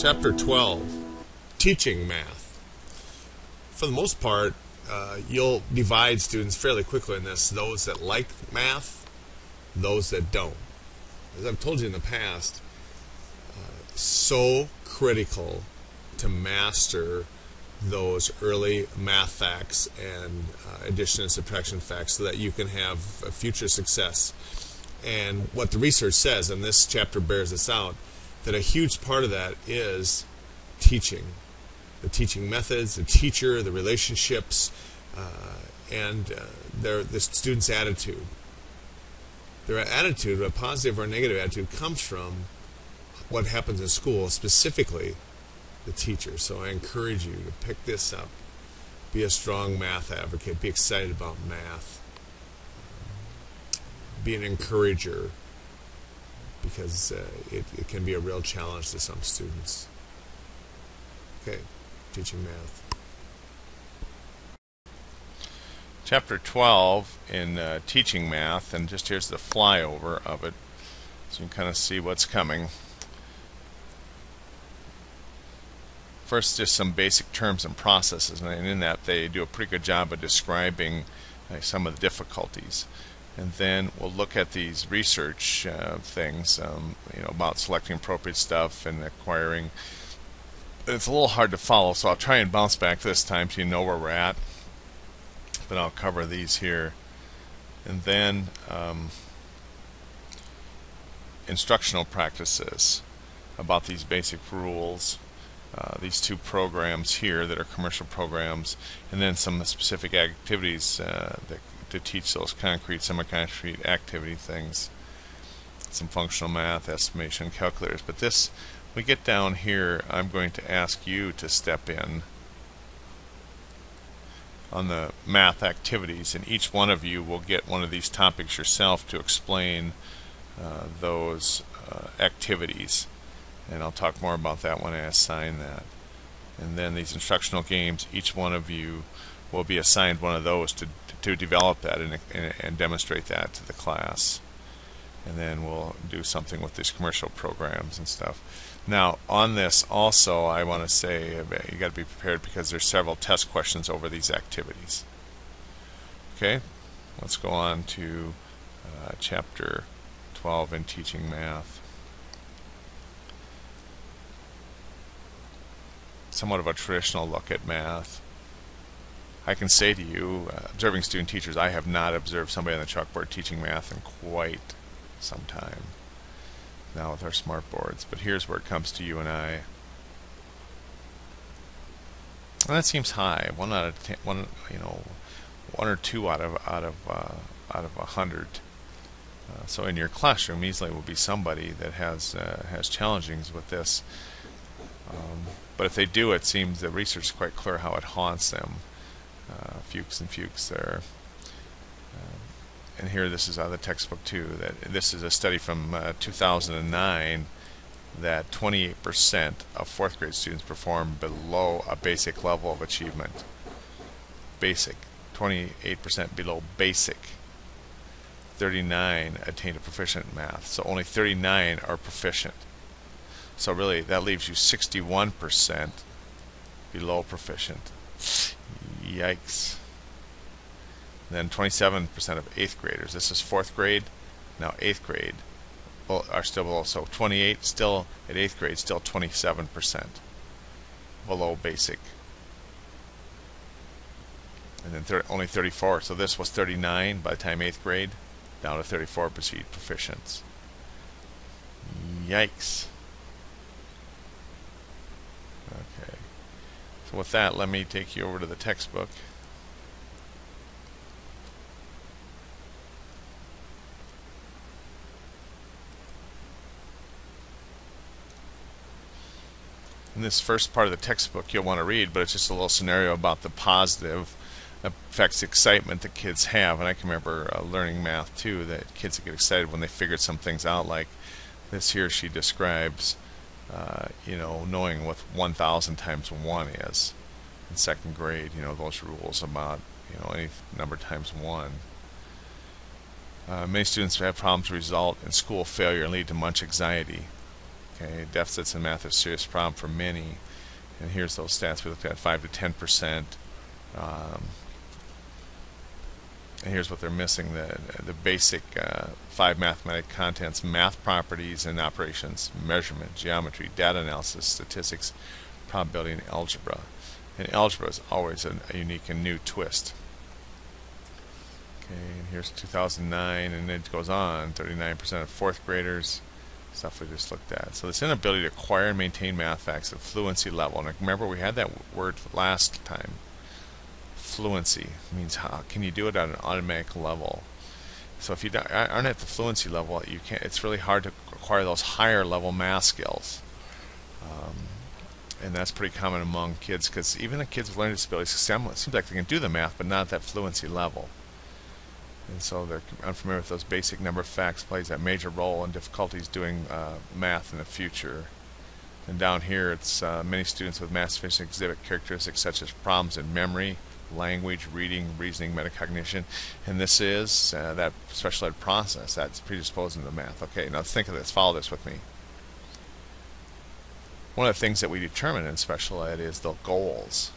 Chapter 12, Teaching Math. For the most part, you'll divide students fairly quickly in this, those that like math, those that don't. As I've told you in the past, so critical to master those early math facts and addition and subtraction facts so that you can have a future success. And what the research says, and this chapter bears this out, that a huge part of that is teaching. The teaching methods, the teacher, the relationships, and the student's attitude. Their attitude, a positive or negative attitude, comes from what happens in school, specifically the teacher. So I encourage you to pick this up. Be a strong math advocate. Be excited about math. Be an encourager, because it can be a real challenge to some students. Okay, teaching math. Chapter 12 in teaching math, and just here's the flyover of it, so you can kind of see what's coming. First, just some basic terms and processes, and in that they do a pretty good job of describing some of the difficulties. And then we'll look at these research things, about selecting appropriate stuff and acquiring. It's a little hard to follow, so I'll try and bounce back this time so you know where we're at. But I'll cover these here. And then instructional practices about these basic rules. These two programs here that are commercial programs, and then some specific activities to teach those concrete, semi-concrete activity things. Some functional math, estimation, calculators. But this, we get down here, I'm going to ask you to step in on the math activities, and each one of you will get one of these topics yourself to explain those activities. And I'll talk more about that when I assign that. And then these instructional games, each one of you will be assigned one of those to develop that and demonstrate that to the class. And then we'll do something with these commercial programs and stuff. Now, on this also, I want to say you got to be prepared because there's several test questions over these activities. Okay, let's go on to chapter 12 in teaching math. Somewhat of a traditional look at math. I can say to you, observing student teachers, I have not observed somebody on the chalkboard teaching math in quite some time now with our smart boards. But here's where it comes to you and I. And that seems high. One out of 10, one or two out of 100. So in your classroom, easily will be somebody that has challengings with this. But if they do, it seems the research is quite clear how it haunts them. Fuchs and Fuchs there. And here, this is out of the textbook too. That this is a study from 2009 that 28% of fourth grade students perform below a basic level of achievement. Basic, 28% below basic. 39 attained a proficient in math. So only 39 are proficient. So really, that leaves you 61% below proficient. Yikes. Then 27% of 8th graders. This is 4th grade. Now 8th grade are still below. So 28 still at 8th grade, still 27% below basic. And then only 34. So this was 39 by the time 8th grade, down to 34 proficients. Yikes. Okay. So with that, let me take you over to the textbook. In this first part of the textbook you'll want to read, but it's just a little scenario about the positive affects excitement that kids have. And I can remember learning math too, that kids get excited when they figured some things out, like this here she describes knowing what 1,000 times 1 is in 2nd grade, those rules about any number times 1. Many students have problems result in school failure and lead to much anxiety. Okay, deficits in math are a serious problem for many. And here's those stats we looked at: 5 to 10%. And here's what they're missing: the basic 5 mathematic contents: math properties and operations, measurement, geometry, data analysis, statistics, probability, and algebra. And algebra is always a unique and new twist. Okay, and here's 2009, and it goes on. 39% of fourth graders, stuff we just looked at. So this inability to acquire and maintain math facts at fluency level. And remember, we had that word last time. Fluency means how can you do it at an automatic level. So if you aren't at the fluency level, you can't. It's really hard to acquire those higher level math skills. And that's pretty common among kids, because even the kids with learning disabilities, it seems like they can do the math, but not at that fluency level. And so they're unfamiliar with those basic number of facts plays that major role in difficulties doing math in the future. And down here, it's many students with math deficiency exhibit characteristics such as problems in memory, language, reading, reasoning, metacognition. And this is that special ed process that's predisposing to math. Okay, now think of this. Follow this with me. One of the things that we determine in special ed is the goals.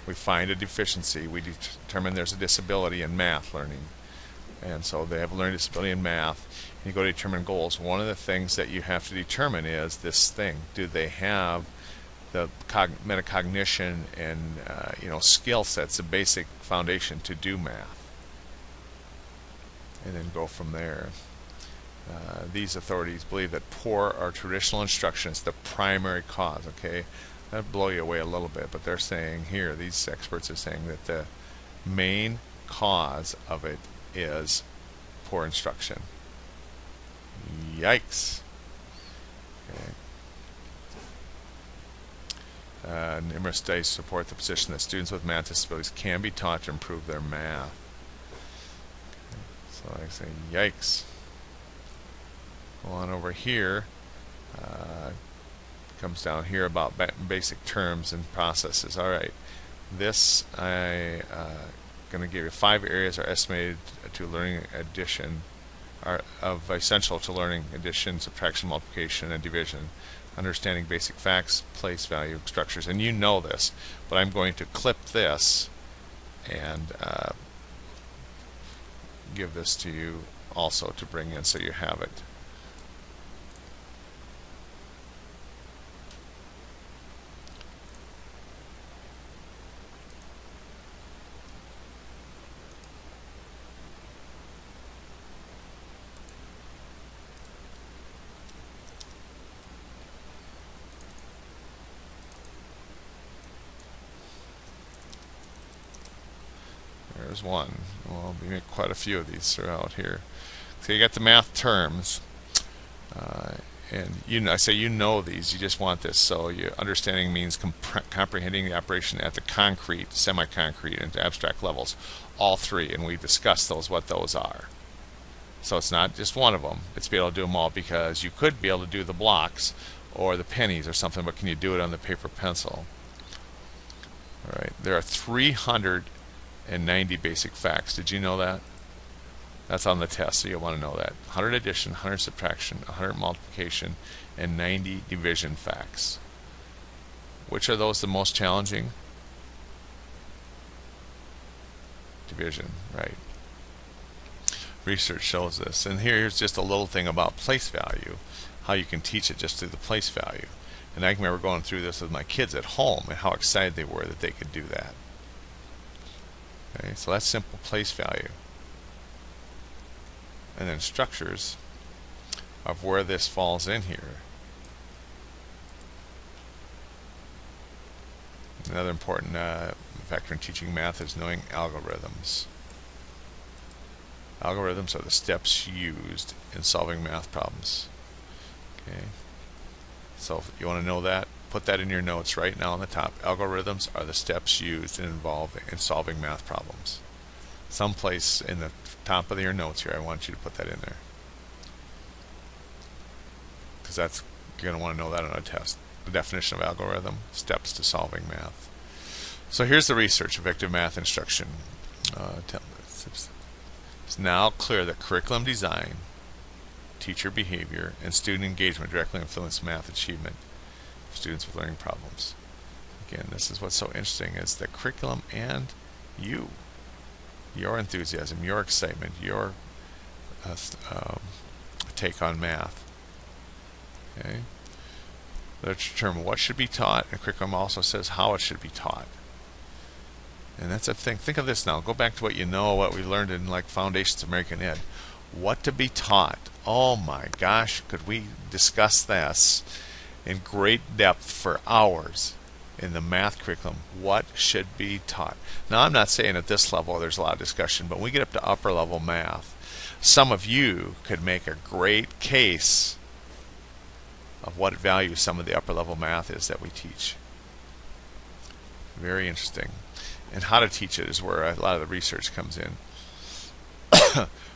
We find a deficiency. We determine there's a disability in math learning. And so they have a learning disability in math. And you go to determine goals. One of the things that you have to determine is this thing. Do they have the metacognition and skill sets, the basic foundation to do math? And then go from there. These authorities believe that poor or traditional instruction is the primary cause. Okay, that'll blow you away a little bit, but they're saying here, these experts are saying that the main cause of it is poor instruction. Yikes. Okay. Numerous studies support the position that students with math disabilities can be taught to improve their math. Okay. So I say yikes. Go on over here. Comes down here about basic terms and processes. All right, this I going to give you 5 areas are estimated to learning addition, are of essential to learning addition, subtraction, multiplication, and division. Understanding basic facts, place value, structures, and you know this, but I'm going to clip this and give this to you also to bring in so you have it. There's one. Well, we make quite a few of these throughout here. So you got the math terms, and I say you know these. You just want this. So understanding means comprehending the operation at the concrete, semi-concrete, and abstract levels, all 3, and we discussed what those are. So it's not just one of them. It's be able to do them all, because you could be able to do the blocks or the pennies or something, but can you do it on the paper pencil? All right. There are 390 basic facts. Did you know that? That's on the test, so you'll want to know that. 100 addition, 100 subtraction, 100 multiplication, and 90 division facts. Which are those the most challenging? Division, right. Research shows this. And here's just a little thing about place value, how you can teach it just through the place value. And I can remember going through this with my kids at home and how excited they were that they could do that. Okay, so that's simple place value. And then structures of where this falls in here. Another important factor in teaching math is knowing algorithms. Algorithms are the steps used in solving math problems. Okay, so if you want to know that, put that in your notes right now on the top. Algorithms are the steps used in solving math problems. Someplace in the top of your notes here, I want you to put that in there, because you're going to want to know that on a test. The definition of algorithm: steps to solving math. So here's the research: effective math instruction. It's now clear that curriculum design teacher behavior, and student engagement directly influence math achievement of students with learning problems. Again, this is what's so interesting, is the curriculum and your enthusiasm, your excitement, your take on math. Okay. They determine what should be taught, and curriculum also says how it should be taught. And that's a thing. Think of this now. Go back to what you know, what we learned in like Foundations of American Ed. What to be taught. Oh my gosh, could we discuss this in great depth for hours in the math curriculum? What should be taught? Now, I'm not saying at this level there's a lot of discussion, but when we get up to upper level math, some of you could make a great case of what value some of the upper level math is that we teach. Very interesting. And how to teach it is where a lot of the research comes in.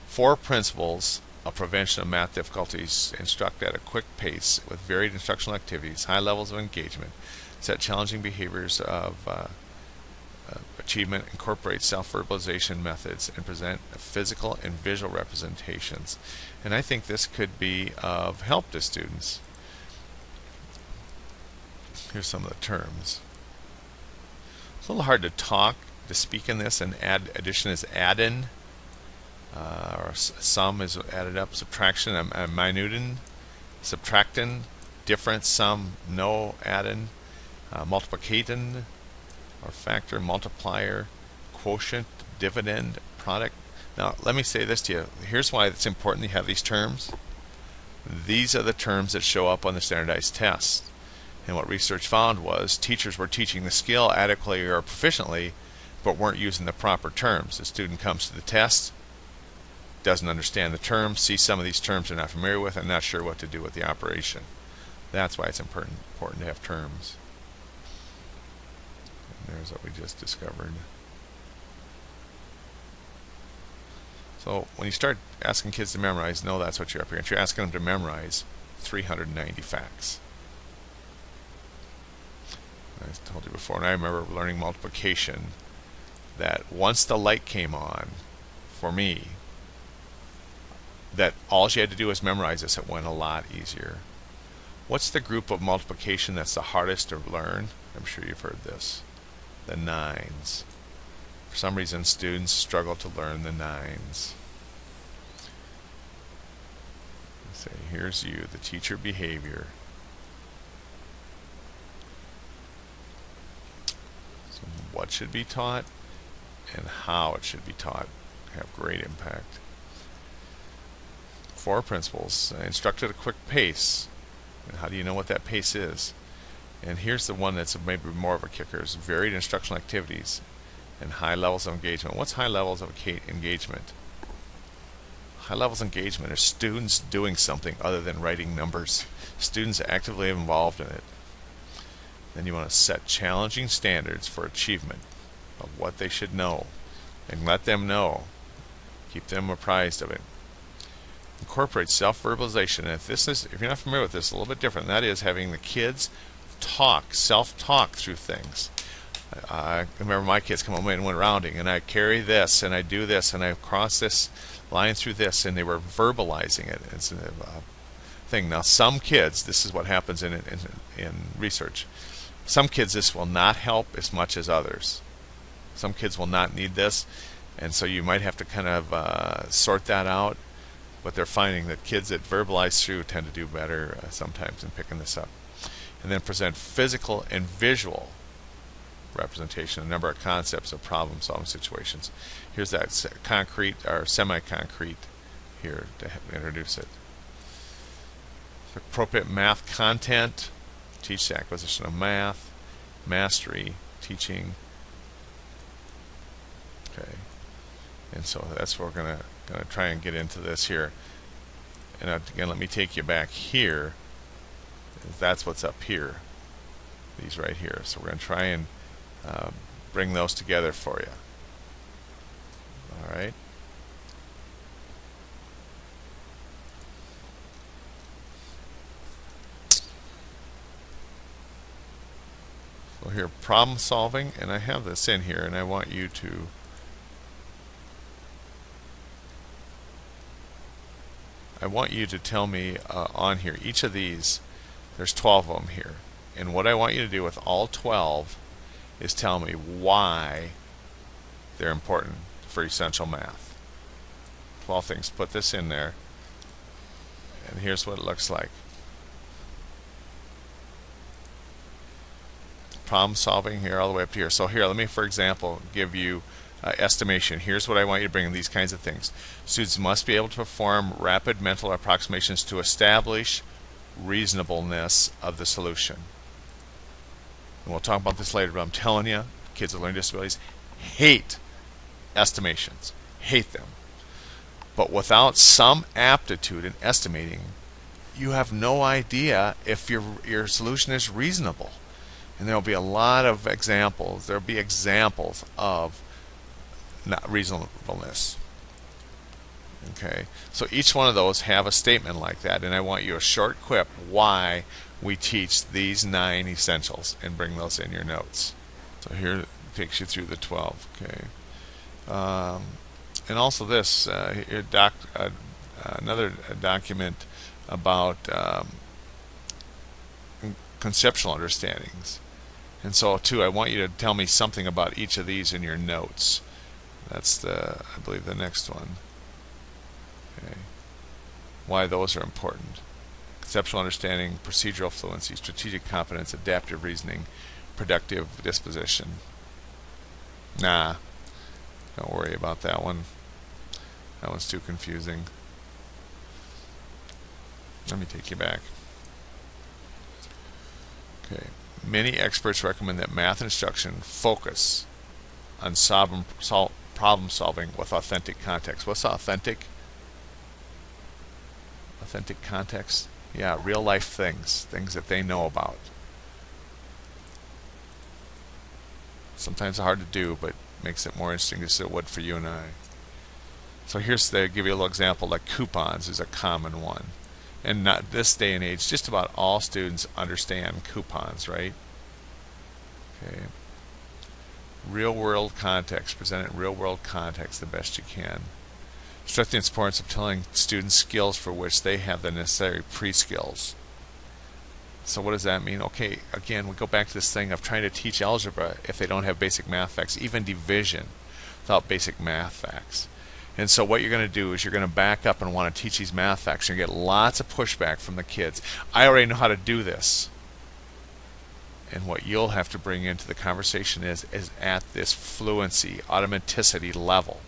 4 principles of prevention of math difficulties: instruct at a quick pace with varied instructional activities, high levels of engagement, set challenging behaviors of achievement, incorporate self-verbalization methods, and present physical and visual representations. And I think this could be of help to students. Here's some of the terms. It's a little hard to speak in this, and addition is add-in, or sum is added up, subtraction, minutin, subtractin, difference, sum, no add-in, multiplicatin, or factor, multiplier, quotient, dividend, product. Now, let me say this to you. Here's why it's important to have these terms. These are the terms that show up on the standardized test. And what research found was teachers were teaching the skill adequately or proficiently, but weren't using the proper terms. The student comes to the test, doesn't understand the terms, sees some of these terms they're not familiar with, and not sure what to do with the operation. That's why it's important to have terms. And there's what we just discovered. So when you start asking kids to memorize, know that's what you're up against. You're asking them to memorize 390 facts. I told you before, and I remember learning multiplication, that once the light came on for me, that all you had to do was memorize this, it went a lot easier. What's the group of multiplication that's the hardest to learn? I'm sure you've heard this. The nines. For some reason, students struggle to learn the nines. Let's say, here's you, the teacher behavior. So what should be taught and how it should be taught have great impact. 4 principles. Instruct at a quick pace. And how do you know what that pace is? And here's the one that's maybe more of a kicker: is varied instructional activities and high levels of engagement. What's high levels of engagement? High levels of engagement are students doing something other than writing numbers. Students actively involved in it. Then you want to set challenging standards for achievement of what they should know, and let them know. Keep them apprised of it. Incorporate self-verbalization. And if you're not familiar with this, a little bit different. That is having the kids self-talk through things. I remember my kids come home and went rounding, and I carry this, and I do this, and I cross this line through this, and they were verbalizing it. It's a thing. Now, some kids, this is what happens in research. Some kids, this will not help as much as others. Some kids will not need this, and so you might have to kind of sort that out. But they're finding that kids that verbalize through tend to do better sometimes in picking this up. And then present physical and visual representation, a number of concepts of problem-solving situations. Here's that concrete or semi-concrete here to introduce it. Appropriate math content, teach the acquisition of math, mastery, teaching. Okay, and so that's what we're going to try and get into this here. And again, let me take you back here. That's what's up here. These right here. So we're going to try and bring those together for you. All right. So here, problem solving, and I have this in here, and I want you to I want you to tell me on here, each of these, there's 12 of them here. And what I want you to do with all 12 is tell me why they're important for essential math. 12 things. Put this in there. And here's what it looks like. Problem solving here all the way up to here. So here, let me, for example, give you estimation. Here's what I want you to bring in these kinds of things. Students must be able to perform rapid mental approximations to establish reasonableness of the solution. And we'll talk about this later, but I'm telling you, kids with learning disabilities hate estimations. Hate them. But without some aptitude in estimating, you have no idea if your solution is reasonable. And there will be a lot of examples. There will be examples of not reasonableness. Okay, so each one of those have a statement like that, and I want you a short quip why we teach these 9 essentials, and bring those in your notes. So here it takes you through the 12. Okay, and also this another document about conceptual understandings. And so too, I want you to tell me something about each of these in your notes. That's I believe the next one. Okay. Why those are important. Conceptual understanding, procedural fluency, strategic competence, adaptive reasoning, productive disposition. Nah, don't worry about that one. That one's too confusing. Let me take you back. Okay. Many experts recommend that math instruction focus on problem solving with authentic context. What's authentic? Authentic context? Yeah, real life things that they know about. Sometimes hard to do, but makes it more interesting as it would for you and I. So here's to give you a little example, like coupons is a common one. And not this day and age, just about all students understand coupons, right? Okay. Real world context, present it in real world context the best you can. Stress the importance of telling students skills for which they have the necessary pre-skills. So what does that mean? Okay, again, we go back to this thing of trying to teach algebra if they don't have basic math facts, even division without basic math facts. And so what you're going to do is you're going to back up and want to teach these math facts. You're going to get lots of pushback from the kids. I already know how to do this. And what you'll have to bring into the conversation is at this fluency, automaticity level.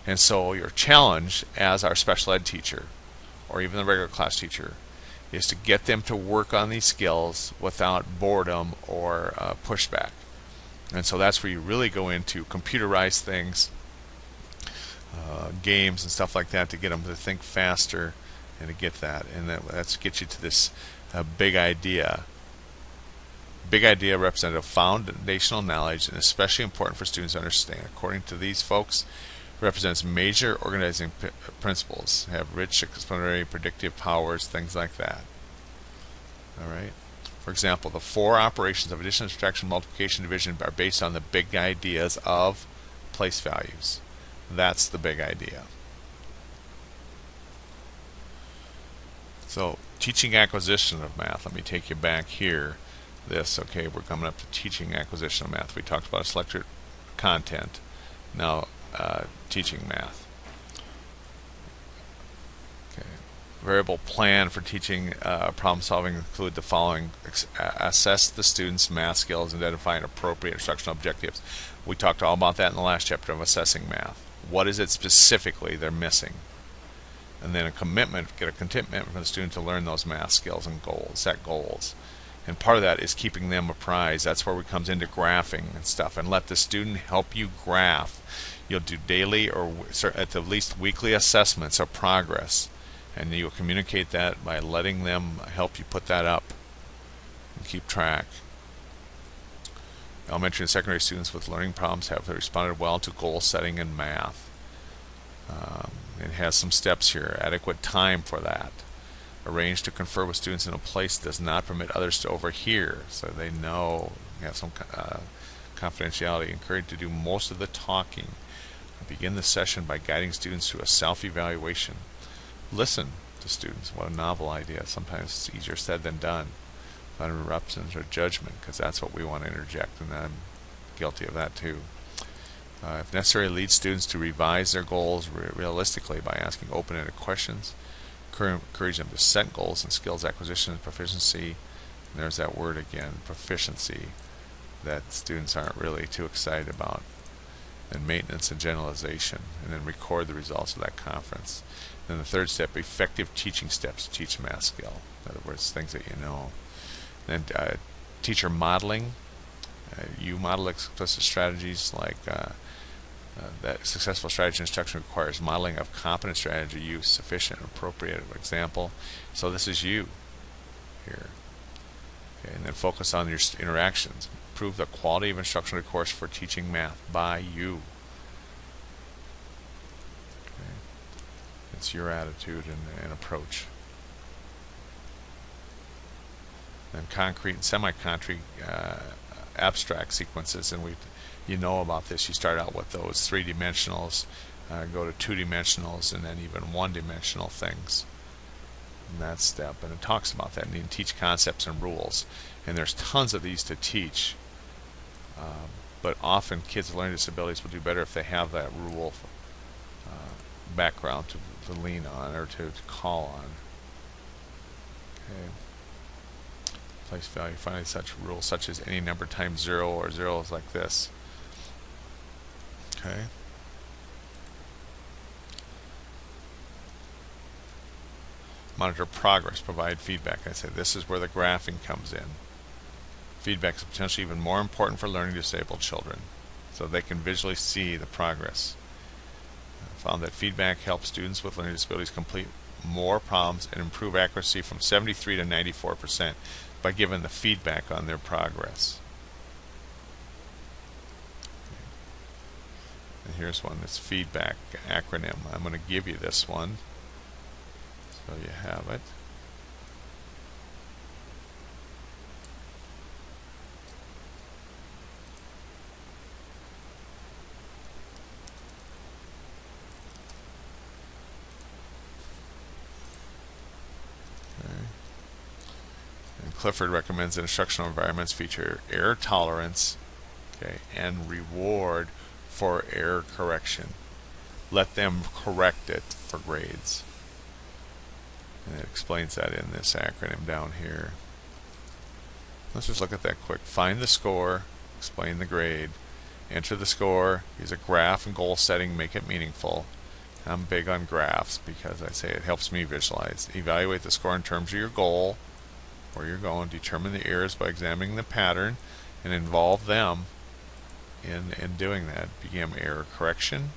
And so your challenge as our special ed teacher, or even the regular class teacher, is to get them to work on these skills without boredom or pushback. And so that's where you really go into computerized things, games and stuff like that, to get them to think faster and to get that. And that's get you to this big idea. Big idea represents foundational knowledge and especially important for students to understand. According to these folks, represents major organizing principles, have rich explanatory predictive powers, things like that. All right. For example, the 4 operations of addition, subtraction, multiplication, division are based on the big ideas of place values. That's the big idea. So, teaching acquisition of math. Let me take you back here. Okay, we're coming up to teaching acquisition of math. We talked about selected content. Now, teaching math. Okay. Variable plan for teaching problem solving include the following: assess the students' math skills and identify appropriate instructional objectives. We talked all about that in the last chapter of assessing math. What is it specifically they're missing? And then a commitment, get a commitment from the student to learn those math skills and goals, set goals. And part of that is keeping them apprised. That's where we comes into graphing and stuff. And let the student help you graph. You'll do daily or at the least weekly assessments of progress. And you'll communicate that by letting them help you put that up and keep track. Elementary and secondary students with learning problems have responded well to goal setting in math. It has some steps here. Adequate time for that. Arrange to confer with students in a place that does not permit others to overhear, so they know, have some confidentiality. Encouraged to do most of the talking. Begin the session by guiding students through a self-evaluation. Listen to students. What a novel idea. Sometimes it's easier said than done. Without interruptions or judgment, because that's what we want to interject, and I'm guilty of that too. If necessary, lead students to revise their goals realistically by asking open-ended questions. Encourage them to set goals and skills acquisition and proficiency. And there's that word again, proficiency, that students aren't really too excited about. And maintenance and generalization, and then record the results of that conference. Then the third step, effective teaching steps to teach a math skill. In other words, things that you know. Then teacher modeling. You model explicit strategies like that successful strategy instruction requires modeling of competent strategy use, sufficient and appropriate example. So this is you here. Okay, and then focus on your interactions. Improve the quality of instructional course for teaching math by you. Okay. It's your attitude and approach. And concrete and semi-concrete abstract sequences, and you know about this. You start out with those 3-dimensionals, go to 2-dimensionals, and then even 1-dimensional things in that step. And it talks about that, and you can teach concepts and rules. And there's tons of these to teach, but often kids with learning disabilities will do better if they have that rule background to lean on or to call on. Okay. Place value, finding such rules such as any number times 0 or 0 is like this. Okay. Monitor progress, provide feedback. I said this is where the graphing comes in. Feedback is potentially even more important for learning disabled children, so they can visually see the progress. I found that feedback helps students with learning disabilities complete more problems and improve accuracy from 73 to 94% by giving the feedback on their progress. And here's one that's feedback acronym. I'm going to give you this one so you have it. Clifford recommends that instructional environments feature error tolerance, okay, and reward for error correction. Let them correct it for grades. And it explains that in this acronym down here. Let's just look at that quick. Find the score, explain the grade, enter the score, use a graph and goal setting, make it meaningful. I'm big on graphs because I say it helps me visualize. Evaluate the score in terms of your goal, where you're going, determine the errors by examining the pattern, and involve them in doing that. Begin error correction.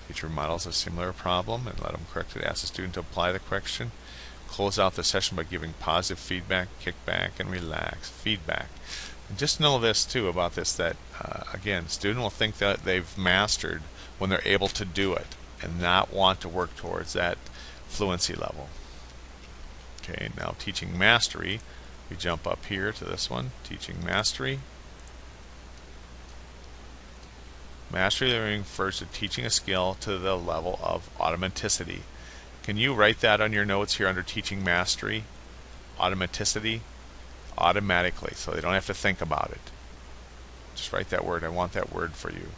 Teacher models a similar problem and let them correct it. Ask the student to apply the correction. Close out the session by giving positive feedback, kick back, and relax. Feedback. And just know this too about this, that again, student will think that they've mastered when they're able to do it and not want to work towards that fluency level. Okay, now teaching mastery. We jump up here to this one, teaching mastery. Mastery learning refers to teaching a skill to the level of automaticity. Can you write that on your notes here under teaching mastery? Automaticity, automatically, so they don't have to think about it. Just write that word. I want that word for you.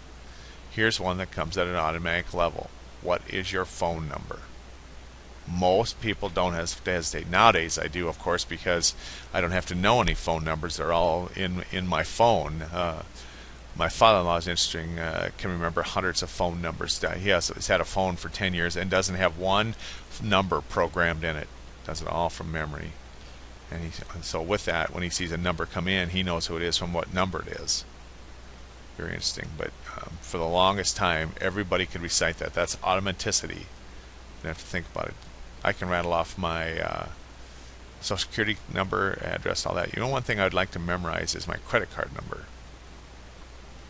Here's one that comes at an automatic level. What is your phone number? Most people don't hesitate. Nowadays I do, of course, because I don't have to know any phone numbers. They're all in my phone. My father-in-law is interesting, can remember hundreds of phone numbers. He's had a phone for 10 years and doesn't have one number programmed in it. Does it all from memory. And so with that, when he sees a number come in, he knows who it is from what number it is. Very interesting. But for the longest time, everybody could recite that. That's automaticity. You don't have to think about it. I can rattle off my social security number, address, all that. You know, one thing I'd like to memorize is my credit card number.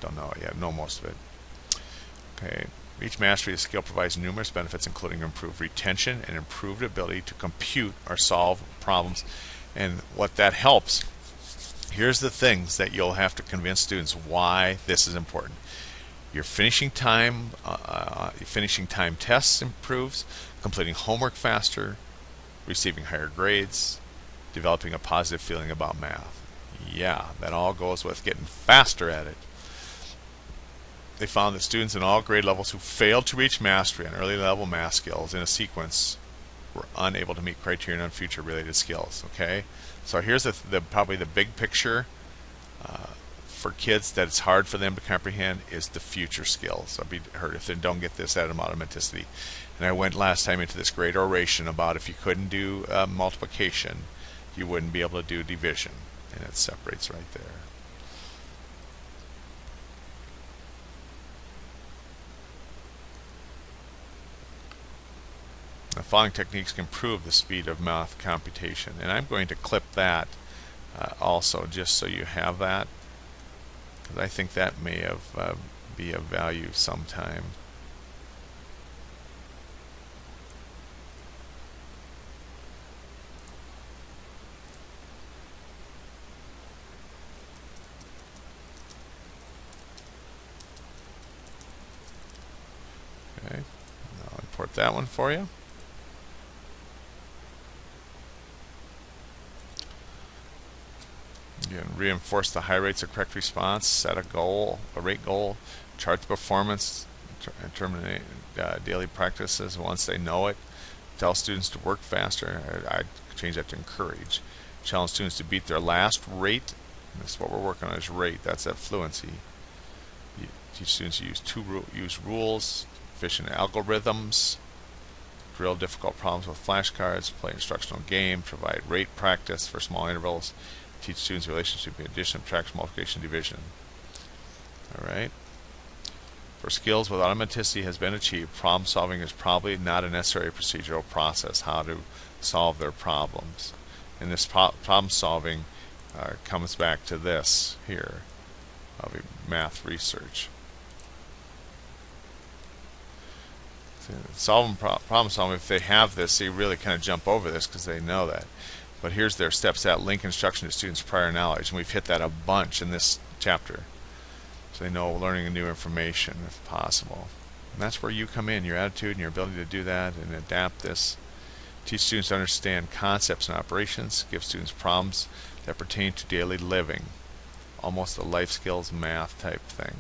Don't know it yet. Know most of it. Okay. Each mastery of skill provides numerous benefits, including improved retention and improved ability to compute or solve problems. And what that helps, here's the things that you'll have to convince students why this is important. Your finishing time tests improves, completing homework faster, receiving higher grades, developing a positive feeling about math. Yeah, that all goes with getting faster at it. They found that students in all grade levels who failed to reach mastery on early level math skills in a sequence were unable to meet criterion on future related skills. Okay, so here's probably the big picture for kids that it's hard for them to comprehend is the future skills. I'd be hurt if they don't get this at automaticity. And I went last time into this great oration about if you couldn't do multiplication, you wouldn't be able to do division, and it separates right there. The following techniques can improve the speed of math computation, and I'm going to clip that also just so you have that, because I think that may have be of value sometime. Okay, I'll import that one for you. You can reinforce the high rates of correct response, set a goal, a rate goal, chart the performance, determine daily practices once they know it, tell students to work faster. I'd change that to encourage. Challenge students to beat their last rate. This is what we're working on, is rate. That's that fluency. You teach students to use rules, efficient algorithms, drill difficult problems with flashcards, play instructional game, provide rate practice for small intervals, teach students relationship between addition, subtraction, multiplication, division. Alright. For skills with automaticity has been achieved, problem solving is probably not a necessary procedural process, how to solve their problems. And this problem solving comes back to this here of math research. Problem solving, if they have this, they really kind of jump over this because they know that. But here's their steps that link instruction to students' prior knowledge, and we've hit that a bunch in this chapter. So they know learning new information if possible. And that's where you come in, your attitude and your ability to do that and adapt this. Teach students to understand concepts and operations, give students problems that pertain to daily living, almost a life skills math type thing.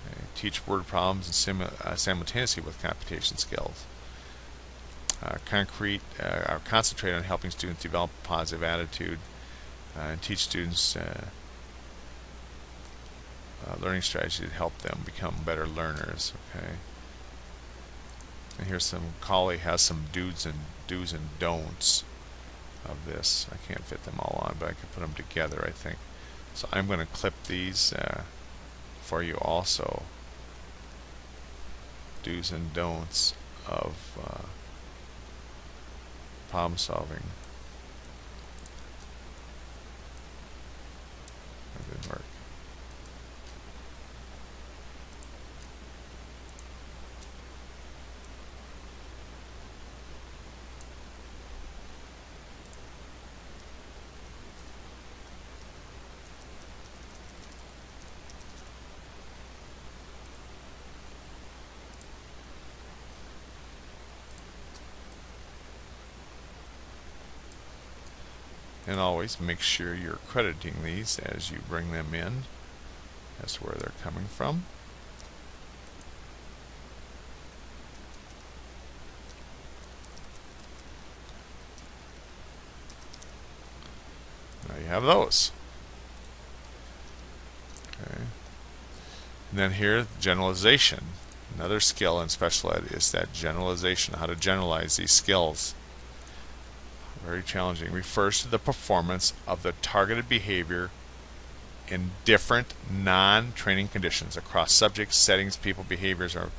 Okay. Teach word problems and simultaneously with computation skills. Concentrate on helping students develop a positive attitude and teach students learning strategies to help them become better learners. Okay. And here's some, Colley has some do's and don'ts of this. I can't fit them all on, but I can put them together, I think. So I'm going to clip these for you also. Do's and don'ts of problem solving. That didn't work. And always make sure you're crediting these as you bring them in. That's where they're coming from. Now you have those. Okay. And then here, generalization. Another skill in special ed is that generalization, how to generalize these skills. Very challenging. Refers to the performance of the targeted behavior in different non-training conditions across subjects, settings, people, behaviors, or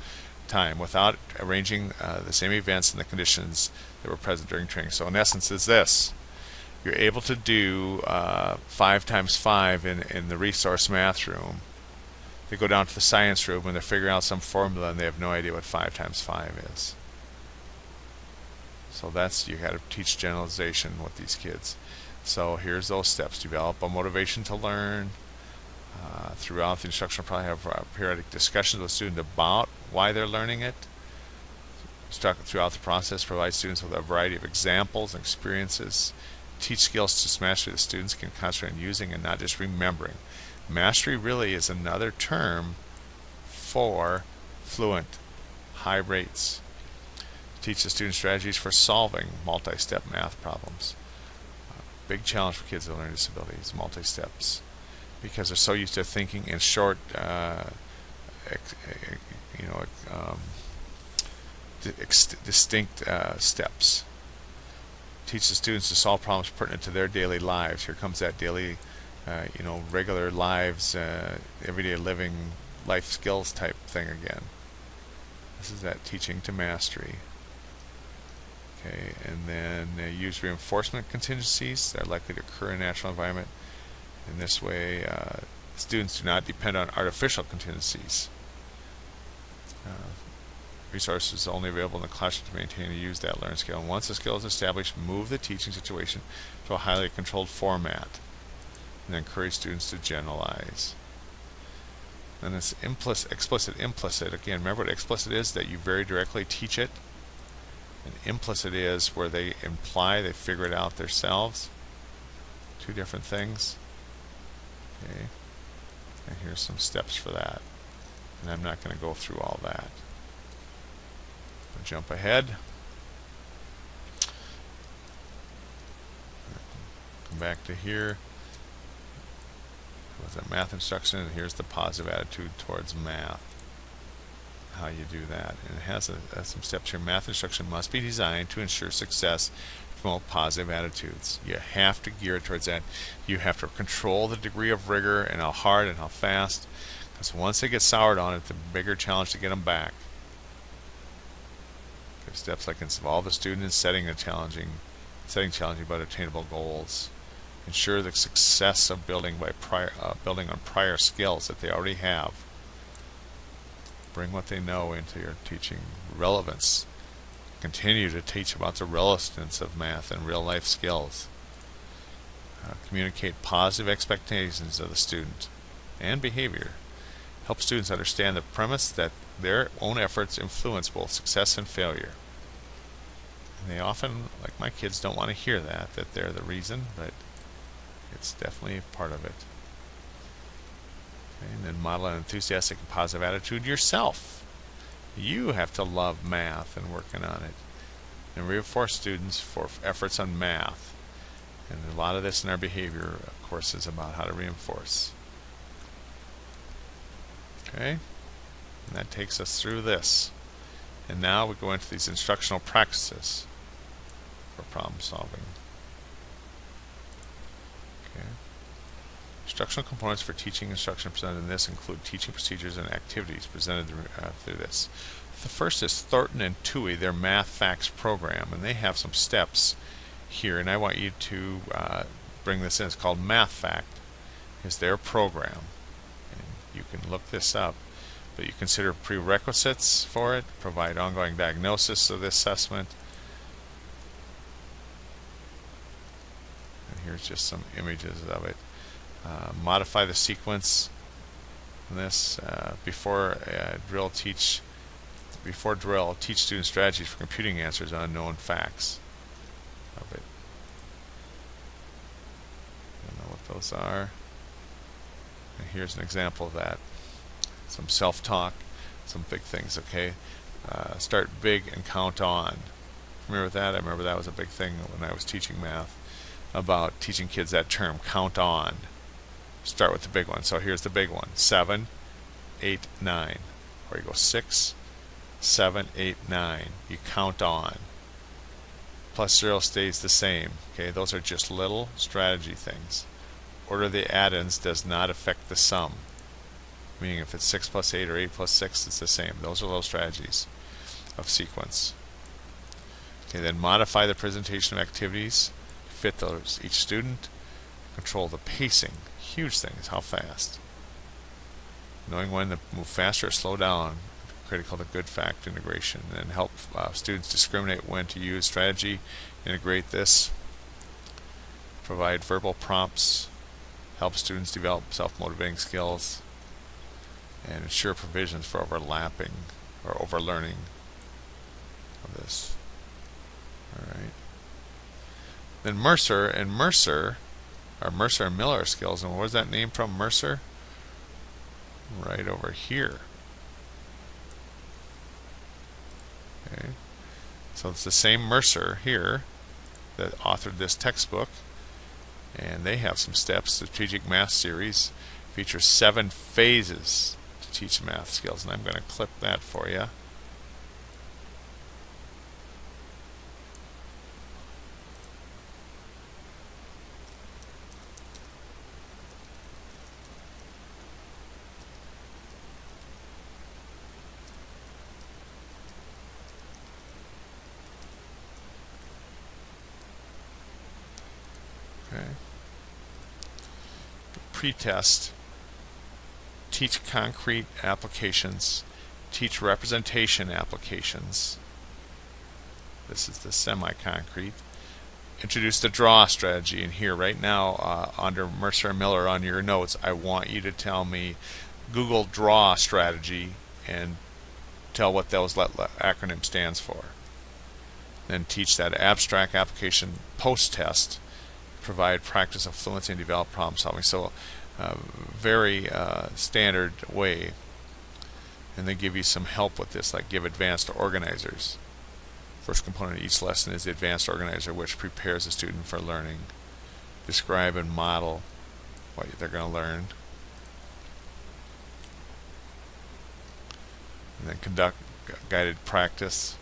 time without arranging the same events and the conditions that were present during training. So in essence is this. You're able to do 5 times 5 in the resource math room. They go down to the science room when they're figuring out some formula and they have no idea what 5 times 5 is. So that's, you got to teach generalization with these kids. So here's those steps. Develop a motivation to learn. Throughout the instructional, probably have periodic discussions with students about why they're learning it. Throughout the process, provide students with a variety of examples and experiences. Teach skills to mastery the students can concentrate on using and not just remembering. Mastery really is another term for fluent, high rates. Teach the students strategies for solving multi-step math problems. Big challenge for kids with learning disabilities, multi-steps, because they're so used to thinking in short, distinct steps. Teach the students to solve problems pertinent to their daily lives. Here comes that daily, regular lives, everyday living, life skills type thing again. This is that teaching to mastery. Okay, and then use reinforcement contingencies that are likely to occur in a natural environment. In this way, students do not depend on artificial contingencies. Resources only available in the classroom to maintain and use that learning skill. And once the skill is established, move the teaching situation to a highly controlled format and encourage students to generalize. And it's explicit, implicit. Again, remember what explicit is, that you very directly teach it. And implicit is where they imply they figure it out themselves. Two different things. Okay. And here's some steps for that. And I'm not going to go through all that. But jump ahead. Come back to here. With the math instruction, and here's the positive attitude towards math. How you do that. And it has some steps here. Math instruction must be designed to ensure success, promote positive attitudes. You have to gear it towards that. You have to control the degree of rigor and how hard and how fast, because once they get soured on it, it's a bigger challenge to get them back. Okay, steps like involve the student in setting challenging but attainable goals. Ensure the success of building on prior skills that they already have. Bring what they know into your teaching. Relevance. Continue to teach about the relevance of math and real life skills. Communicate positive expectations of the student and behavior. Help students understand the premise that their own efforts influence both success and failure. And they often, like my kids, don't want to hear that they're the reason, but it's definitely part of it. Okay, and then model an enthusiastic and positive attitude yourself. You have to love math and working on it. And reinforce students for efforts on math. And a lot of this in our behavior, of course, is about how to reinforce. Okay? And that takes us through this. And now we go into these instructional practices for problem solving. Okay. Instructional components for teaching instruction presented in this include teaching procedures and activities presented through this. The first is Thornton and Toohey, their Math Facts program, and they have some steps here, and I want you to bring this in. It's called Math Fact. It's their program, and you can look this up, but you consider prerequisites for it, provide ongoing diagnosis of the assessment, and here's just some images of it. Modify the sequence in this. Before drill, teach students strategies for computing answers on unknown facts of it. I don't know what those are. And here's an example of that. Some self-talk, some big things, okay? Start big and count on. Remember that? I remember that was a big thing when I was teaching math, about teaching kids that term, count on. Start with the big one. So here's the big one. 7, 8, 9. Or you go 6, 7, 8, 9. You count on. Plus 0 stays the same. Okay, those are just little strategy things. Order of the add-ins does not affect the sum. Meaning if it's 6 plus 8 or 8 plus 6, it's the same. Those are little strategies of sequence. Okay, then modify the presentation of activities. Fit those each student. Control the pacing. Huge thing is how fast. Knowing when to move faster or slow down. Critical to good fact integration. And help students discriminate when to use strategy. Integrate this. Provide verbal prompts. Help students develop self-motivating skills. And ensure provisions for overlapping or overlearning. of this. Alright. Then Mercer and Mercer, or Mercer and Miller skills, and where's that name from, Mercer? Right over here. Okay. So it's the same Mercer here that authored this textbook, and they have some steps. Strategic Math Series features 7 phases to teach math skills, and I'm going to clip that for you. Okay. Pretest. Teach concrete applications. Teach representation applications. This is the semi-concrete. Introduce the draw strategy. And here right now under Mercer and Miller on your notes, I want you to tell me Google draw strategy and tell what those acronym stands for. Then teach that abstract application post-test. Provide practice of fluency and develop problem solving. So very standard way. And they give you some help with this, like give advanced organizers. First component of each lesson is the advanced organizer, which prepares the student for learning. Describe and model what they're going to learn. And then conduct guided practice.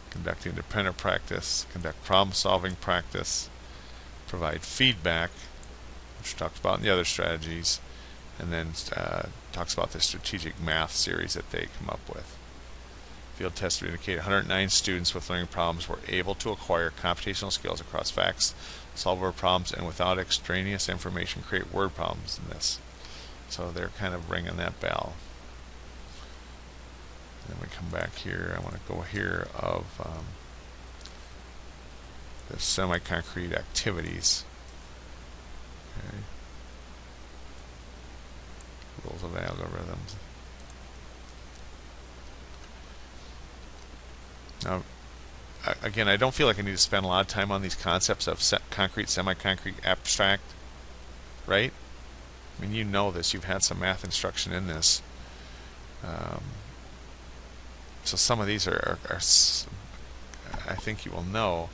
Conduct independent practice. Conduct problem-solving practice. Provide feedback, which talks about in the other strategies. And then talks about the strategic math series that they come up with. Field tests indicate 109 students with learning problems were able to acquire computational skills across facts, solve word problems, and without extraneous information create word problems in this. So they're kind of ringing that bell. Then we come back here. I want to go here of the semi-concrete activities. Okay. Rules of algorithms. Now, again, I don't feel like I need to spend a lot of time on these concepts of concrete, semi-concrete, abstract, right? I mean, you know this. You've had some math instruction in this. So some of these are I think you will know.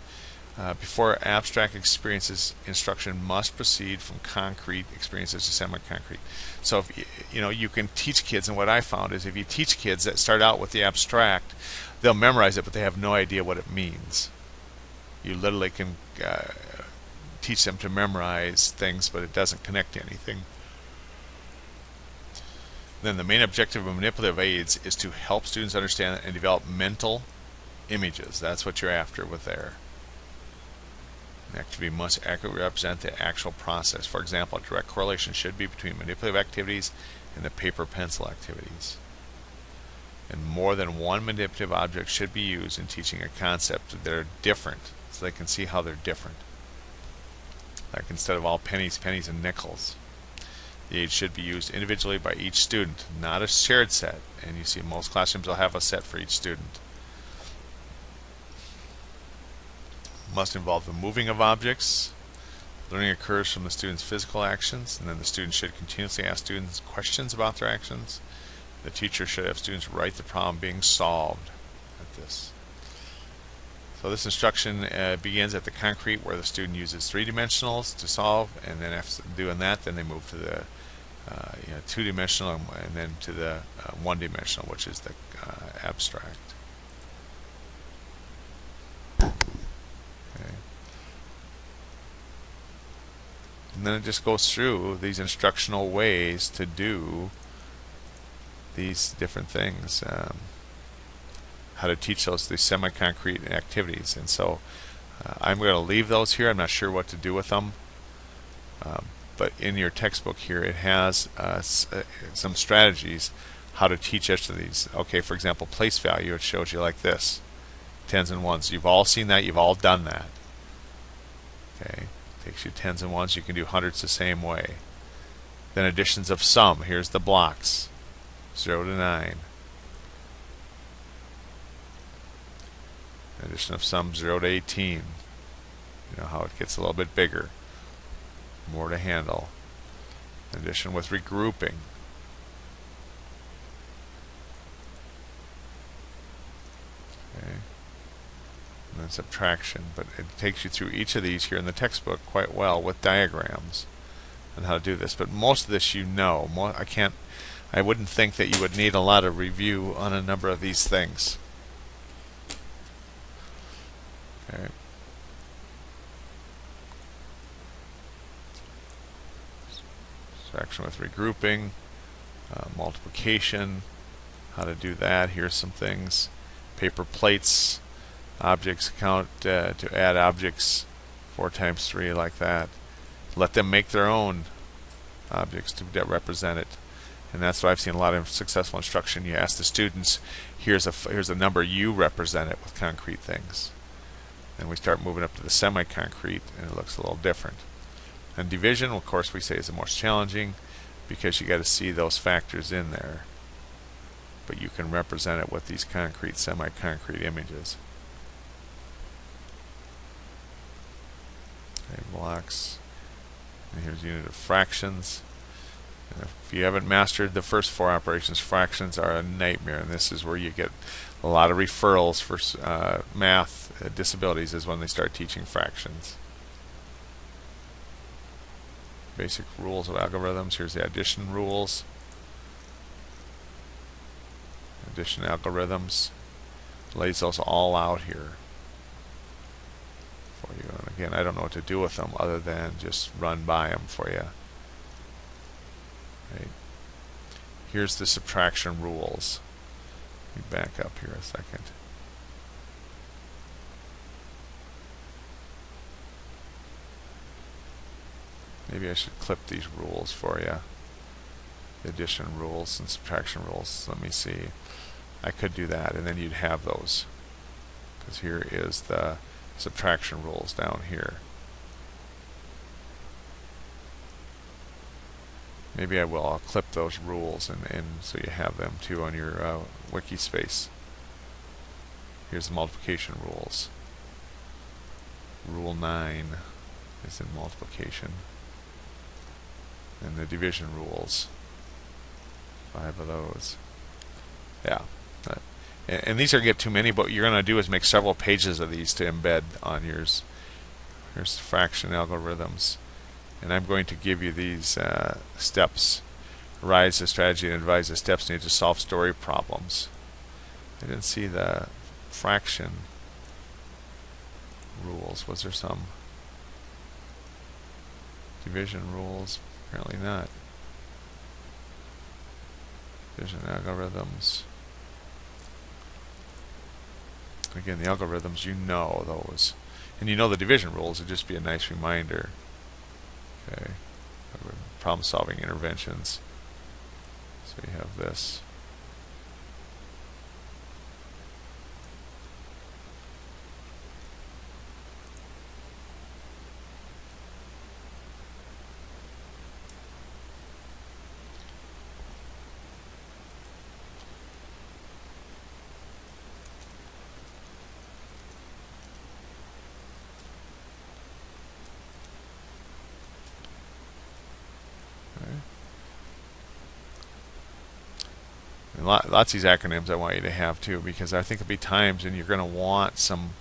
Before abstract experiences, instruction must proceed from concrete experiences to semi-concrete. So if you can teach kids, and what I found is if you teach kids that start out with the abstract, they'll memorize it, but they have no idea what it means. You literally can teach them to memorize things, but it doesn't connect to anything. Then the main objective of manipulative aids is to help students understand and develop mental images. That's what you're after with there. The activity must accurately represent the actual process. For example, a direct correlation should be between manipulative activities and the paper-pencil activities. And more than one manipulative object should be used in teaching a concept that are different, so they can see how they're different. Like instead of all pennies, pennies and nickels. The aid should be used individually by each student, not a shared set. And you see most classrooms will have a set for each student. Must involve the moving of objects. Learning occurs from the student's physical actions, and then the student should continuously ask students questions about their actions. The teacher should have students write the problem being solved at this. So this instruction begins at the concrete, where the student uses 3-dimensionals to solve, and then after doing that, then they move to the 2-dimensional, and then to the 1-dimensional, which is the abstract. Okay. And then it just goes through these instructional ways to do these different things. How to teach these semi-concrete activities. And so I'm going to leave those here. I'm not sure what to do with them. But in your textbook here, it has some strategies how to teach each of these. Okay, for example, place value, it shows you like this. Tens and ones. You've all seen that. You've all done that. Okay, takes you tens and ones. You can do hundreds the same way. Then additions of sum. Here's the blocks. 0 to 9. Addition of sum 0 to 18. You know how it gets a little bit bigger. More to handle. Addition with regrouping. Okay. And then subtraction. But it takes you through each of these here in the textbook quite well with diagrams on how to do this. But most of this you know. I wouldn't think that you would need a lot of review on a number of these things. Okay. Subtraction with regrouping, multiplication, how to do that. Here's some things. Paper plates, objects count to add objects 4 times 3 like that. Let them make their own objects to represent it. And that's what I've seen a lot of successful instruction. You ask the students, here's a number, you represent it with concrete things. And we start moving up to the semi-concrete, and it looks a little different. And division, of course, we say is the most challenging because you got to see those factors in there. But you can represent it with these concrete, semi-concrete images. Okay, blocks. And here's unit of fractions. And if you haven't mastered the first 4 operations, fractions are a nightmare, and this is where you get a lot of referrals for math disabilities is when they start teaching fractions. Basic rules of algorithms. Here's the addition rules. Addition algorithms. Lays those all out here for you. And again, I don't know what to do with them other than just run by them for you. Right. Here's the subtraction rules. Let me back up here a second. Maybe I should clip these rules for you. The addition rules and subtraction rules. Let me see. I could do that, and then you'd have those. Because here is the subtraction rules down here. Maybe I will. I'll clip those rules and so you have them too on your wiki space. Here's the multiplication rules. Rule 9 is in multiplication. And the division rules. 5 of those. Yeah. And these are get too many, but what you're going to do is make several pages of these to embed on yours. Here's fraction algorithms. And I'm going to give you these steps. Arise the strategy and advise the steps needed to solve story problems. I didn't see the fraction rules. Was there some division rules? Apparently not. Division algorithms. Again, the algorithms, you know those. And you know the division rules, it'd just be a nice reminder. Okay. Problem solving interventions. So you have this. Lots of these acronyms I want you to have too, because I think there'll be times when you're going to want some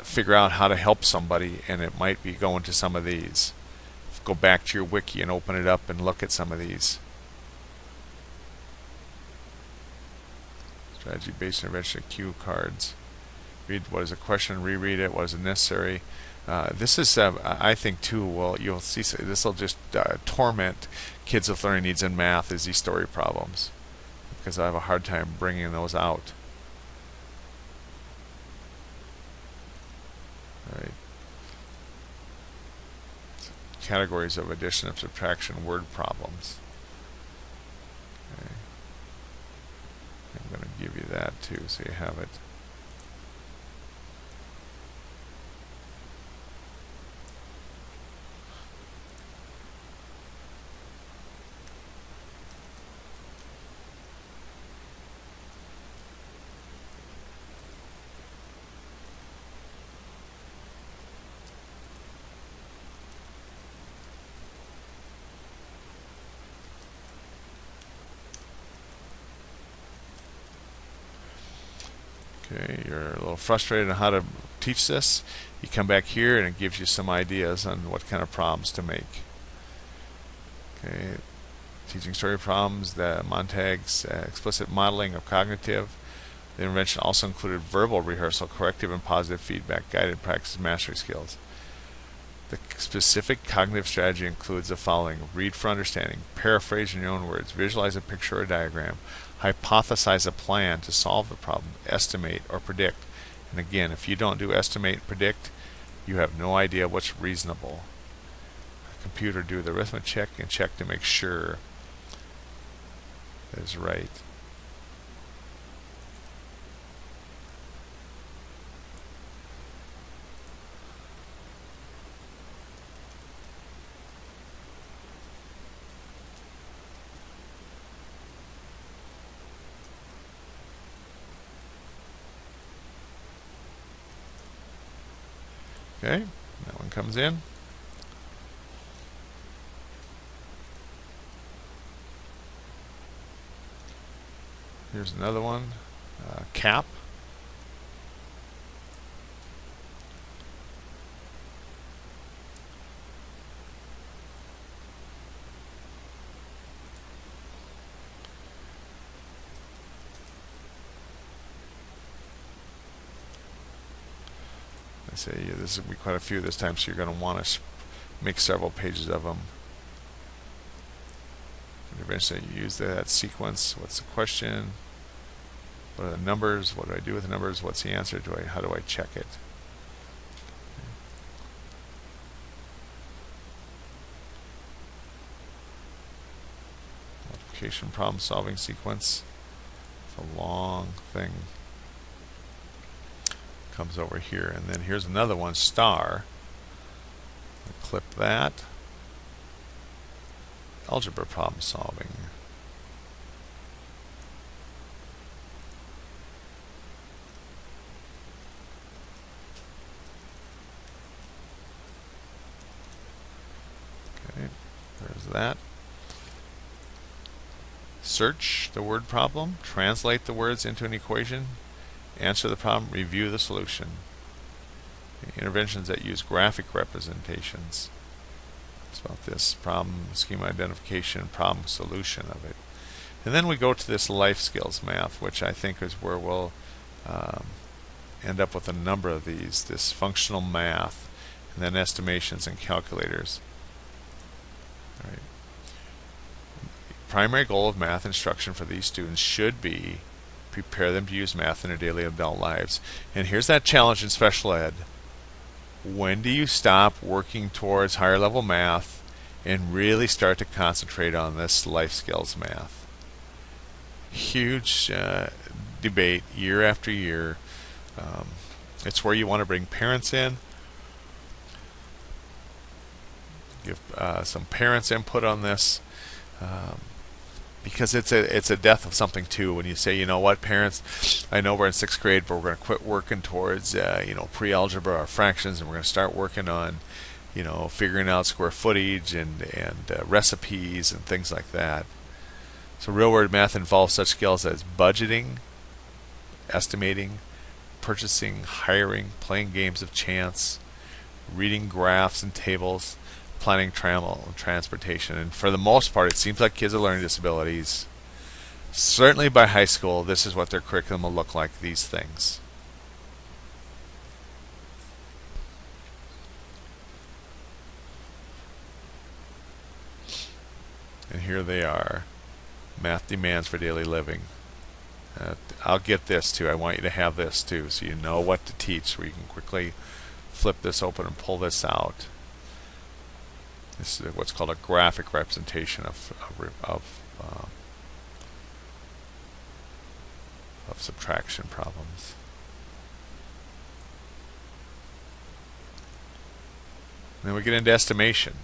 figure out how to help somebody, and it might be going to some of these. Go back to your wiki and open it up and look at some of these. Strategy based intervention cue cards. Read what is a question, reread it, what is necessary. This is, I think, too, well, you'll see this will just torment kids with learning needs in math, is these story problems, because I have a hard time bringing those out. Right. Categories of addition and subtraction word problems. Okay. I'm going to give you that too, so you have it. Okay, you're a little frustrated on how to teach this. You come back here and it gives you some ideas on what kind of problems to make. Okay, teaching story problems, the Montag's explicit modeling of cognitive. The intervention also included verbal rehearsal, corrective and positive feedback, guided practice, mastery skills. The specific cognitive strategy includes the following: read for understanding, paraphrase in your own words, visualize a picture or diagram, hypothesize a plan to solve the problem, estimate or predict. And again, if you don't do estimate and predict, you have no idea what's reasonable. A computer do the arithmetic and check to make sure that is right. Okay, that one comes in. Here's another one, cap. I say this will be quite a few this time, so you're going to want to make several pages of them. And eventually you use that sequence. What's the question? What are the numbers? What do I do with the numbers? What's the answer? How do I check it? Multiplication problem solving sequence. It's a long thing. Comes over here, and then here's another one, star. Clip that. Algebra problem solving. Okay, there's that. Search the word problem, translate the words into an equation, answer the problem, review the solution. Interventions that use graphic representations. It's about this problem, schema identification, problem solution of it. And then we go to this life skills math, which I think is where we'll end up with a number of these. This functional math, and then estimations and calculators. All right. Primary goal of math instruction for these students should be prepare them to use math in their daily adult lives. And here's that challenge in special ed. When do you stop working towards higher level math and really start to concentrate on this life skills math? Huge debate year after year. It's where you want to bring parents in, give some parents input on this. Because it's a death of something too. When you say, you know what, parents, I know we're in 6th grade, but we're going to quit working towards pre-algebra or fractions, and we're going to start working on figuring out square footage and recipes and things like that. So real world math involves such skills as budgeting, estimating, purchasing, hiring, playing games of chance, reading graphs and tables, planning travel and transportation. And for the most part, it seems like kids with learning disabilities, certainly by high school, this is what their curriculum will look like, these things. And here they are, math demands for daily living. I'll get this too. I want you to have this too, so you know what to teach, where you can quickly flip this open and pull this out. This is what's called a graphic representation of subtraction problems. Then we get into estimation.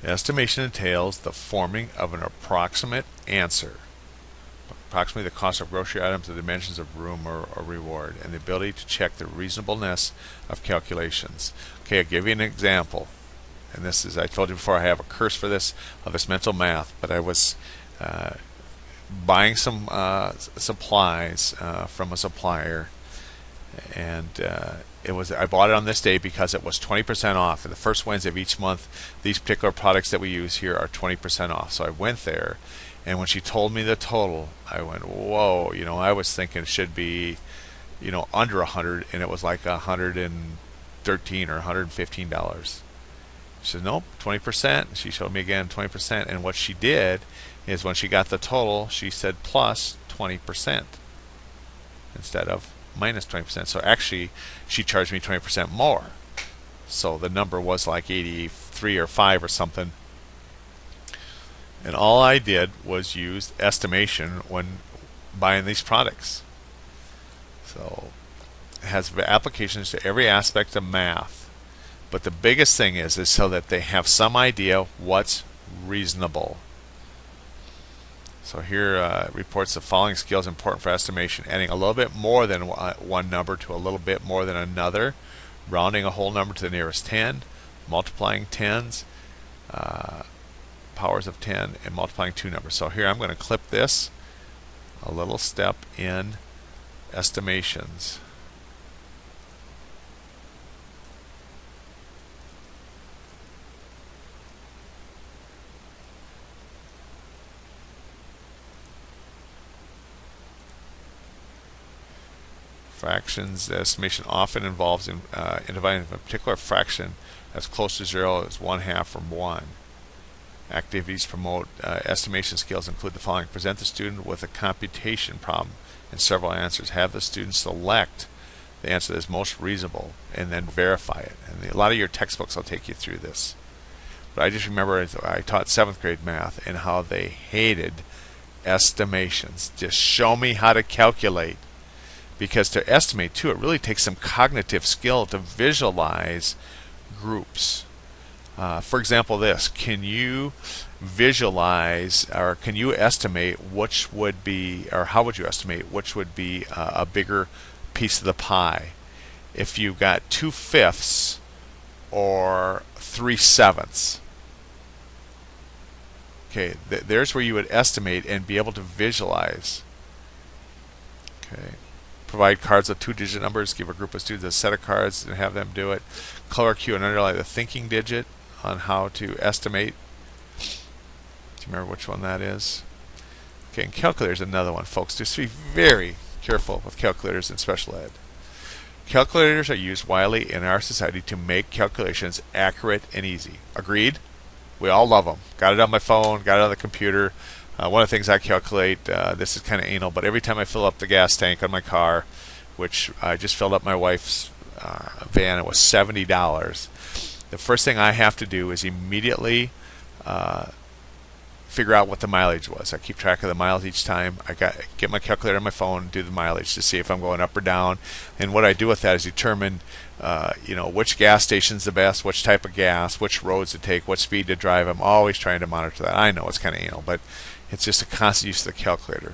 Estimation entails the forming of an approximate answer, approximately the cost of grocery items, the dimensions of room or reward, and the ability to check the reasonableness of calculations. Okay, I'll give you an example. And this is, I told you before, I have a curse for this, of this mental math, but I was buying some supplies from a supplier, and I bought it on this day because it was 20% off. And the first Wednesday of each month, these particular products that we use here are 20% off. So I went there, and when she told me the total, I went, whoa! I was thinking it should be, under 100, and it was like $113 or $115. She said, nope, 20%. She showed me again 20%, and what she did is when she got the total, she said plus 20% instead of minus 20%. So actually, she charged me 20% more. So the number was like 83 or 5 or something. And all I did was use estimation when buying these products. So it has applications to every aspect of math. But the biggest thing is so that they have some idea what's reasonable. So here reports the following skills important for estimation: adding a little bit more than one number to a little bit more than another, rounding a whole number to the nearest 10, multiplying tens, powers of 10, and multiplying two numbers. So here I'm going to clip this, a little step in estimations. Fractions estimation often involves in dividing a particular fraction as close to 0 as 1/2 from 1. Activities promote estimation skills include the following: present the student with a computation problem and several answers. Have the student select the answer that is most reasonable and then verify it. And a lot of your textbooks will take you through this. But I just remember I taught 7th grade math and how they hated estimations. Just show me how to calculate. Because to estimate, too, it really takes some cognitive skill to visualize groups. For example, this: can you visualize, or can you estimate which would be, or how would you estimate which would be a bigger piece of the pie? If you got 2/5 or 3/7. Okay, there's where you would estimate and be able to visualize. Okay. Provide cards with 2-digit numbers. Give a group of students a set of cards and have them do it. Color cue and underline the thinking digit on how to estimate. Do you remember which one that is? Okay, and calculators is another one, folks. Just be very careful with calculators in special ed. Calculators are used widely in our society to make calculations accurate and easy. Agreed? We all love them. Got it on my phone, got it on the computer. One of the things I calculate, this is kind of anal, but every time I fill up the gas tank on my car, which I just filled up my wife's van, it was $70. The first thing I have to do is immediately figure out what the mileage was. I keep track of the miles each time. Get my calculator on my phone, do the mileage to see if I'm going up or down. And what I do with that is determine, which gas station's the best, which type of gas, which roads to take, what speed to drive. I'm always trying to monitor that. I know it's kind of anal, but it's just a constant use of the calculator.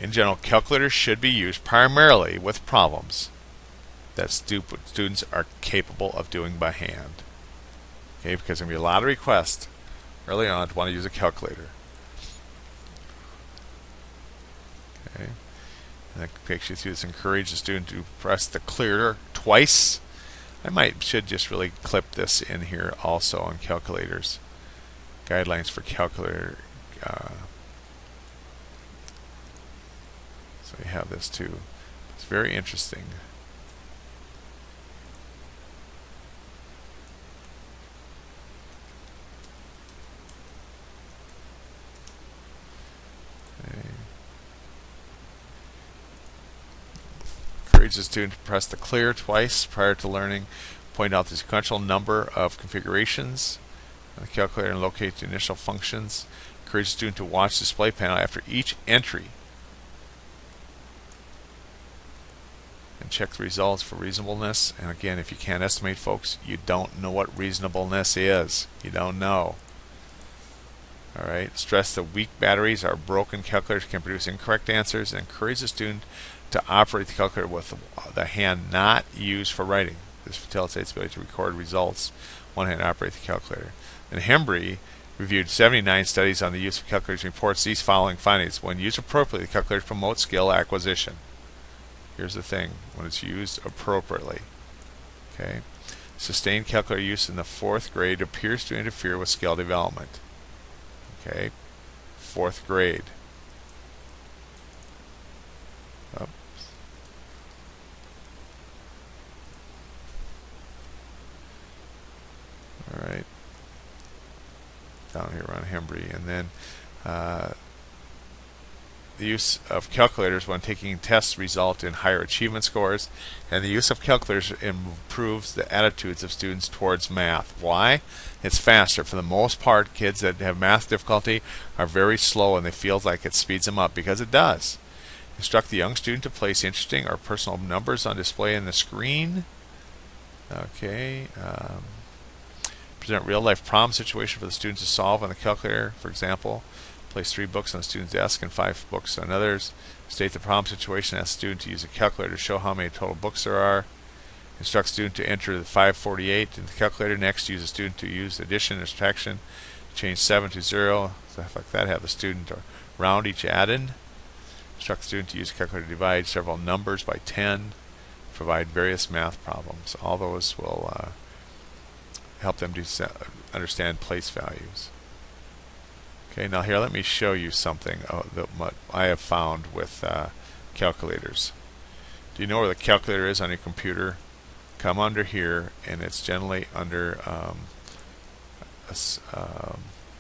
In general, calculators should be used primarily with problems that students are capable of doing by hand. Okay, because there's going to be a lot of requests early on to want to use a calculator. Okay, and that takes you through this. Encourage the student to press the clear twice. Should just really clip this in here also on calculators. Guidelines for calculator. So you have this too. It's very interesting. Encourage the student to press the clear twice prior to learning. Point out the sequential number of configurations on the calculator and locate the initial functions. Encourage the student to watch the display panel after each entry and check the results for reasonableness. And again, if you can't estimate, folks, you don't know what reasonableness is. You don't know. Alright, stress that weak batteries or broken calculators can produce incorrect answers, and encourage the student to operate the calculator with the hand not used for writing. This facilitates the ability to record results. One hand operate the calculator. And Hembry reviewed 79 studies on the use of calculators and reports these following findings. When used appropriately, the calculators promote skill acquisition. Here's the thing, when it's used appropriately. Okay. Sustained calculator use in the 4th grade appears to interfere with skill development. Okay. 4th grade. Up. All right. Down here on Hembry. And then the use of calculators when taking tests result in higher achievement scores, and the use of calculators improves the attitudes of students towards math. Why? It's faster. For the most part, kids that have math difficulty are very slow and they feel like it speeds them up, because it does. Instruct the young student to place interesting or personal numbers on display in the screen. Okay. Present real-life problem situation for the students to solve on the calculator. For example, place 3 books on the student's desk and 5 books on others. State the problem situation. Ask the student to use a calculator to show how many total books there are. Instruct the student to enter the 548 in the calculator. Next, use the student to use addition or subtraction. Change 7 to 0. Stuff like that. Have the student round each add-in. Instruct the student to use a calculator to divide several numbers by 10. Provide various math problems. All those will help them to understand place values. Okay, now here let me show you something that I have found with calculators. Do you know where the calculator is on your computer? Come under here, and it's generally under what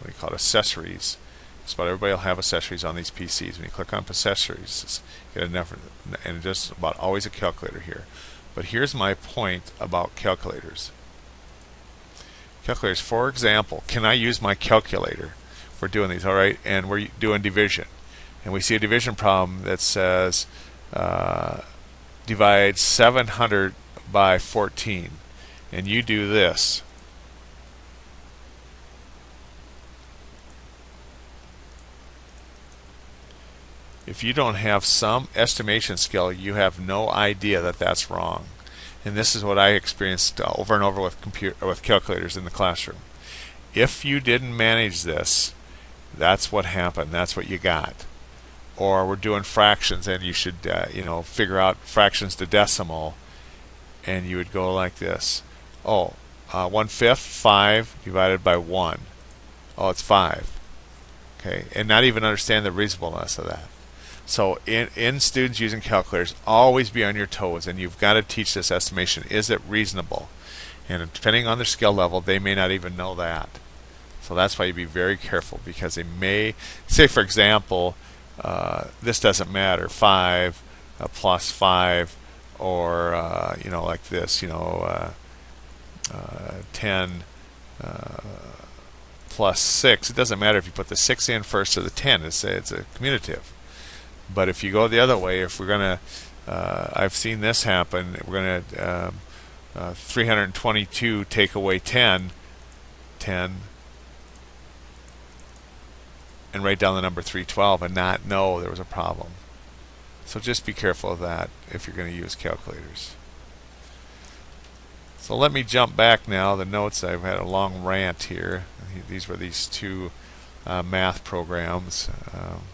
do you call it, accessories. Just about everybody will have accessories on these PCs. When you click on accessories, you get enough, and just about always a calculator here. But here's my point about calculators. Calculators, for example, can I use my calculator? We're doing these, all right, and we're doing division. And we see a division problem that says divide 700 by 14. And you do this. If you don't have some estimation skill, you have no idea that that's wrong. And this is what I experienced over and over with calculators in the classroom. If you didn't manage this, that's what happened. That's what you got. Or we're doing fractions, and you should figure out fractions to decimal, and you would go like this. Oh, 1/5, 5 divided by 1. Oh, it's 5. Okay, and not even understand the reasonableness of that. So in students using calculators, always be on your toes, and you've got to teach this estimation. Is it reasonable? And depending on their skill level, they may not even know that. So that's why you be very careful, because they may say, for example, this doesn't matter, 5 plus 5, or like this, 10 plus 6. It doesn't matter if you put the 6 in first or the 10. It's a commutative. But if you go the other way, if we're going to, I've seen this happen, we're going to 322 take away 10, and write down the number 312 and not know there was a problem. So just be careful of that if you're going to use calculators. So let me jump back now. The notes, I've had a long rant here. These were these 2 math programs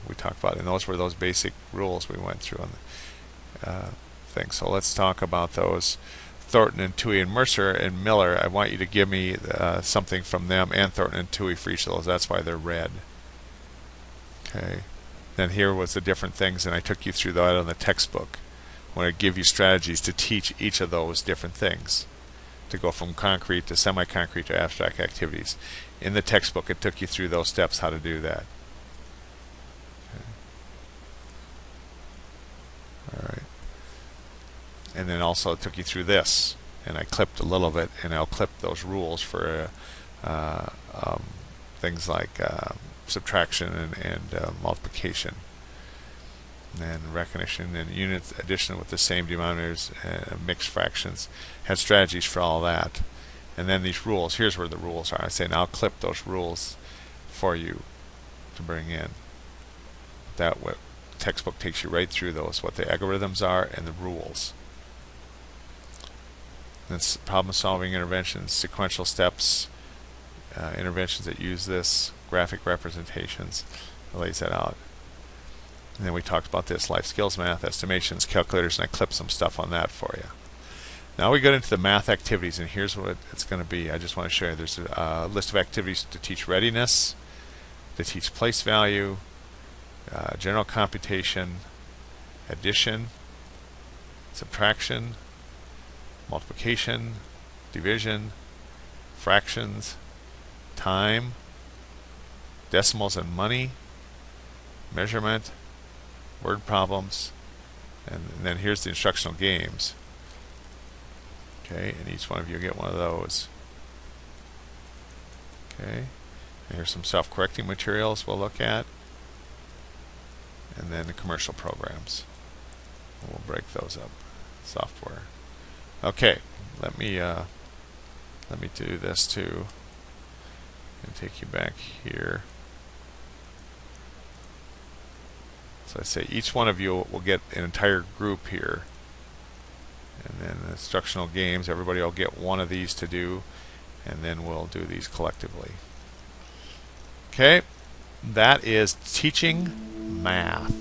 we talked about, and those were those basic rules we went through on the thing. So let's talk about those. Thornton and Toohey and Mercer and Miller, I want you to give me something from them and Thornton and Toohey for each of those. That's why they're red. Okay. Then here was the different things, and I took you through that on the textbook. I want to give you strategies to teach each of those different things, to go from concrete to semi-concrete to abstract activities. In the textbook, it took you through those steps, how to do that. Okay. All right. And then also it took you through this, and I clipped a little bit, and I'll clip those rules for things like subtraction and multiplication, and recognition, and unit addition with the same denominators, mixed fractions. Had strategies for all that. And then these rules, here's where the rules are. I say now clip those rules for you to bring in. That textbook takes you right through those, what the algorithms are and the rules. That's problem solving interventions, sequential steps, interventions that use this, graphic representations, it lays that out. And then we talked about this, life skills, math, estimations, calculators, and I clipped some stuff on that for you. Now we get into the math activities, and here's what it's going to be. I just want to show you. There's a list of activities to teach readiness, to teach place value, general computation, addition, subtraction, multiplication, division, fractions, time, decimals and money, measurement, word problems, and then here's the instructional games. Okay, and each one of you get one of those. Okay, and here's some self-correcting materials we'll look at, and then the commercial programs. We'll break those up. Software. Okay, let me do this too, and take you back here. So I say each one of you will get an entire group here. And then the instructional games, everybody will get one of these to do, and then we'll do these collectively. Okay, that is teaching math.